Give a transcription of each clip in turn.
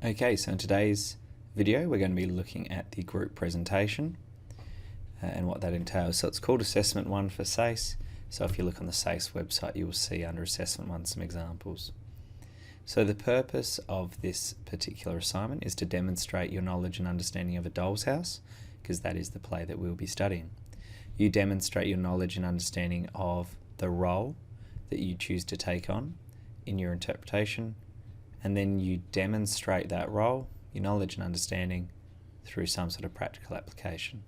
Okay, so in today's video we're going to be looking at the group presentation and what that entails. So it's called Assessment 1 for SACE. So if you look on the SACE website you will see under Assessment 1 some examples. So the purpose of this particular assignment is to demonstrate your knowledge and understanding of A Doll's House, because that is the play that we'll be studying. You demonstrate your knowledge and understanding of the role that you choose to take on in your interpretation, and then you demonstrate that role, your knowledge and understanding, through some sort of practical application.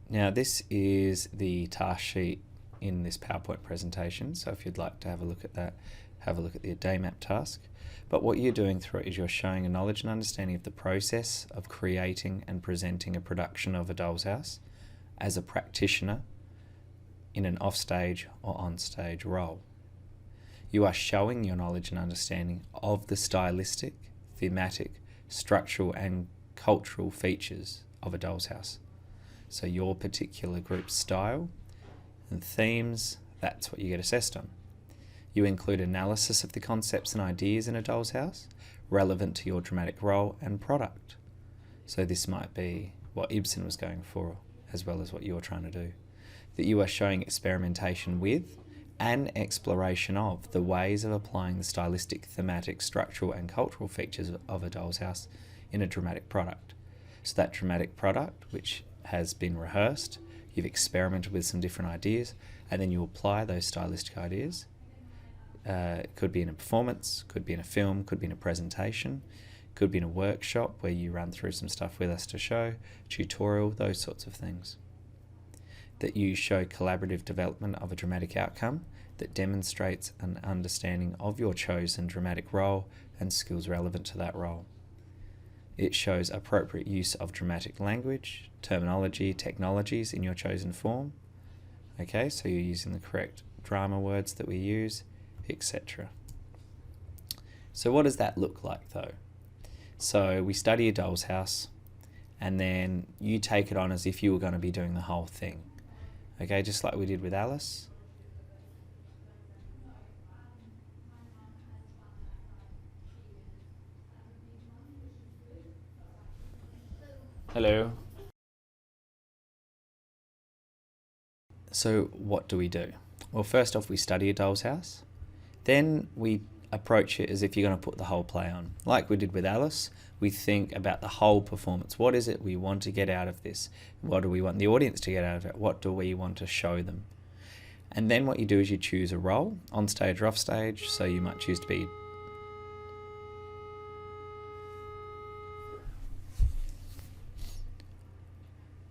Now this is the task sheet in this PowerPoint presentation, so if you'd like to have a look at that, have a look at the day map task. But what you're doing through it is you're showing a knowledge and understanding of the process of creating and presenting a production of A Doll's House as a practitioner in an offstage or onstage role. You are showing your knowledge and understanding of the stylistic, thematic, structural and cultural features of A Doll's House. So your particular group's style and themes, that's what you get assessed on. You include analysis of the concepts and ideas in A Doll's House relevant to your dramatic role and product. So this might be what Ibsen was going for as well as what you're trying to do. That you are showing experimentation with and exploration of the ways of applying the stylistic, thematic, structural and cultural features of A Doll's House in a dramatic product. So that dramatic product, which has been rehearsed, you've experimented with some different ideas, and then you apply those stylistic ideas. It could be in a performance, could be in a film, could be in a presentation, could be in a workshop where you run through some stuff with us to show, tutorial, those sorts of things. That you show collaborative development of a dramatic outcome that demonstrates an understanding of your chosen dramatic role and skills relevant to that role. It shows appropriate use of dramatic language, terminology, technologies in your chosen form. Okay, so you're using the correct drama words that we use, etc. So what does that look like though? So we study A Doll's House and then you take it on as if you were going to be doing the whole thing. Okay, just like we did with Alice. Hello. So what do we do? Well, first off, we study A Doll's House. Then we approach it as if you're going to put the whole play on. Like we did with Alice, we think about the whole performance. What is it we want to get out of this? What do we want the audience to get out of it? What do we want to show them? And then what you do is you choose a role, on stage or off stage. So you might choose to be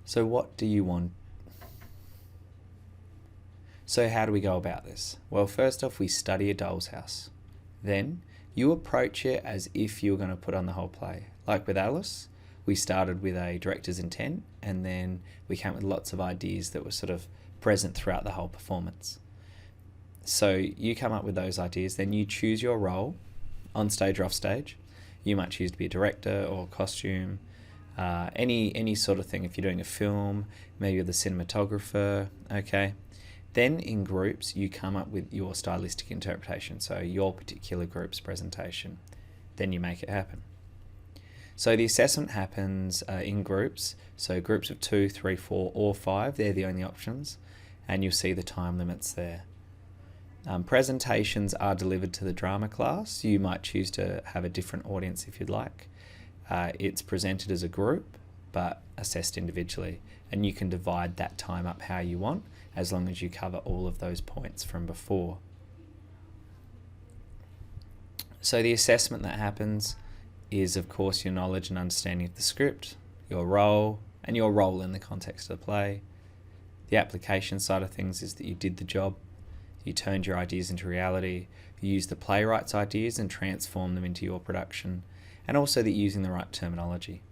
So what do you want? So how do we go about this? Well, first off, we study A Doll's House. Then you approach it as if you were going to put on the whole play. Like with Alice, we started with a director's intent and then we came up with lots of ideas that were sort of present throughout the whole performance. So you come up with those ideas, then you choose your role, on stage or off stage. You might choose to be a director or costume, any sort of thing. If you're doing a film, maybe you're the cinematographer, okay. Then in groups, you come up with your stylistic interpretation, so your particular group's presentation. Then you make it happen. So the assessment happens in groups, so groups of 2, 3, 4 or 5, they're the only options, and you'll see the time limits there. Presentations are delivered to the drama class. You might choose to have a different audience if you'd like. It's presented as a group, but assessed individually, and you can divide that time up how you want, as long as you cover all of those points from before. So the assessment that happens is, of course, your knowledge and understanding of the script, your role, and your role in the context of the play. The application side of things is that you did the job, you turned your ideas into reality, you used the playwright's ideas and transformed them into your production, and also that you're using the right terminology.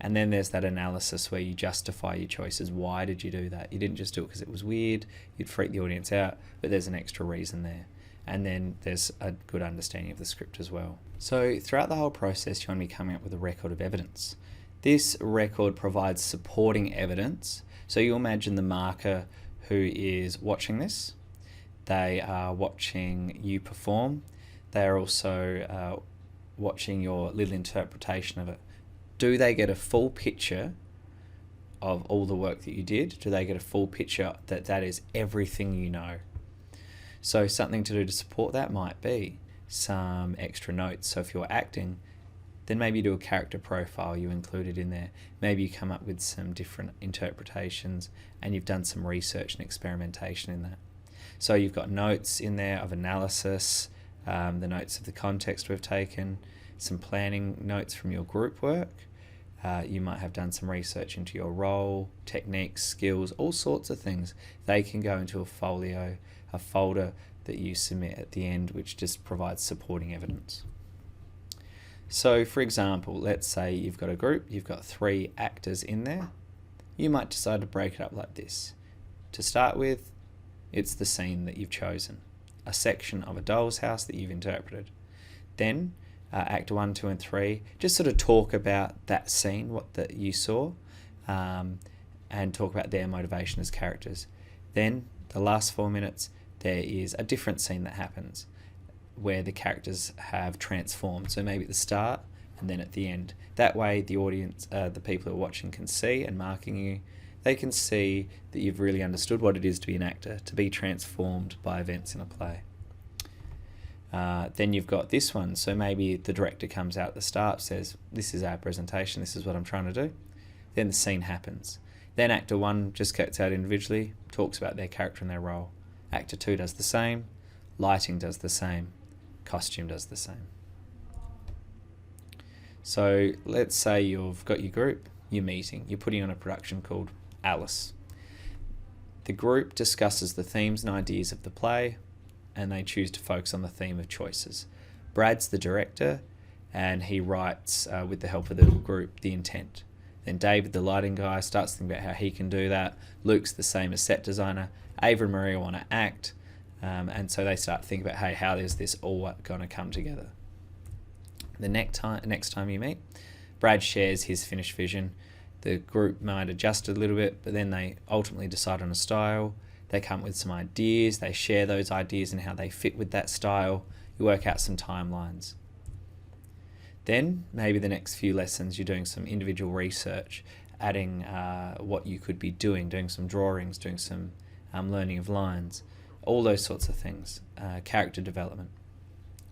And then there's that analysis where you justify your choices. Why did you do that? You didn't just do it because it was weird, you'd freak the audience out, but there's an extra reason there. And then there's a good understanding of the script as well. So throughout the whole process, you want to be coming up with a record of evidence. This record provides supporting evidence. So you imagine the marker who is watching this. They are watching you perform. They are also watching your little interpretation of it, do they get a full picture of all the work that you did? Do they get a full picture that that is everything you know? So something to do to support that might be some extra notes. So if you're acting, then maybe you do a character profile, you include it in there. Maybe you come up with some different interpretations and you've done some research and experimentation in that. So you've got notes in there of analysis, the notes of the context we've taken, some planning notes from your group work. You might have done some research into your role, techniques, skills, all sorts of things. They can go into a folio, a folder that you submit at the end, which just provides supporting evidence. So for example, let's say you've got a group, you've got 3 actors in there. You might decide to break it up like this. To start with, it's the scene that you've chosen, a section of a doll's house that you've interpreted. Then act 1, 2 and 3, just sort of talk about that scene, what that you saw, and talk about their motivation as characters. Then the last 4 minutes, there is a different scene that happens where the characters have transformed. So maybe at the start and then at the end. That way the audience, the people who are watching can see, and marking you, they can see that you've really understood what it is to be an actor, to be transformed by events in a play. Then you've got this one. So maybe the director comes out at the start, says, this is our presentation, this is what I'm trying to do. Then the scene happens. Then actor 1 just gets out individually, talks about their character and their role. Actor 2 does the same, lighting does the same, costume does the same. So let's say you've got your group, you're meeting, you're putting on a production called Alice. The group discusses the themes and ideas of the play, and they choose to focus on the theme of choices. Brad's the director, and he writes, with the help of the group, the intent. Then David, the lighting guy, starts thinking about how he can do that. Luke's the same as set designer. Ava and Maria want to act, and so they start thinking about, hey, how is this all going to come together? The next time you meet, Brad shares his finished vision. The group might adjust a little bit, but then they ultimately decide on a style. They come up with some ideas, they share those ideas and how they fit with that style. You work out some timelines. Then maybe the next few lessons you're doing some individual research, adding what you could be doing some drawings, doing some learning of lines, all those sorts of things, character development.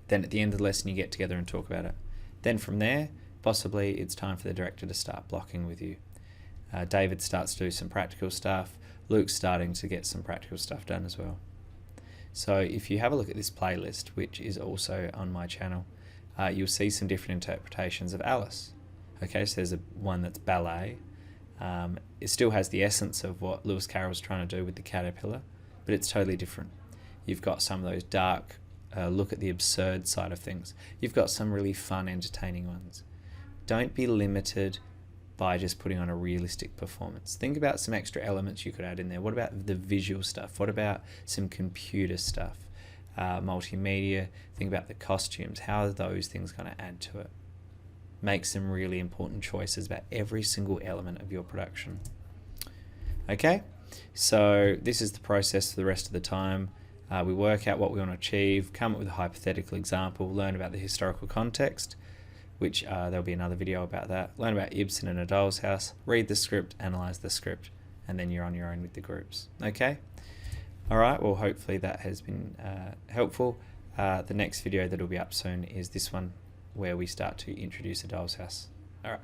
Then at the end of the lesson you get together and talk about it. Then from there, possibly it's time for the director to start blocking with you. David starts to do some practical stuff. Luke's starting to get some practical stuff done as well. So if you have a look at this playlist, which is also on my channel, you'll see some different interpretations of Alice. Okay, so there's one that's ballet. It still has the essence of what Lewis Carroll's trying to do with the caterpillar, but it's totally different. You've got some of those dark, look at the absurd side of things. You've got some really fun, entertaining ones. Don't be limited by just putting on a realistic performance. Think about some extra elements you could add in there. What about the visual stuff? What about some computer stuff? Multimedia, think about the costumes. How are those things going to add to it? Make some really important choices about every single element of your production. Okay, so this is the process for the rest of the time. We work out what we want to achieve, come up with a hypothetical example, learn about the historical context, which there'll be another video about that. Learn about Ibsen and A Doll's House, read the script, analyze the script, and then you're on your own with the groups. Okay? All right, well, hopefully that has been helpful. The next video that'll be up soon is this one, where we start to introduce A Doll's House. All right.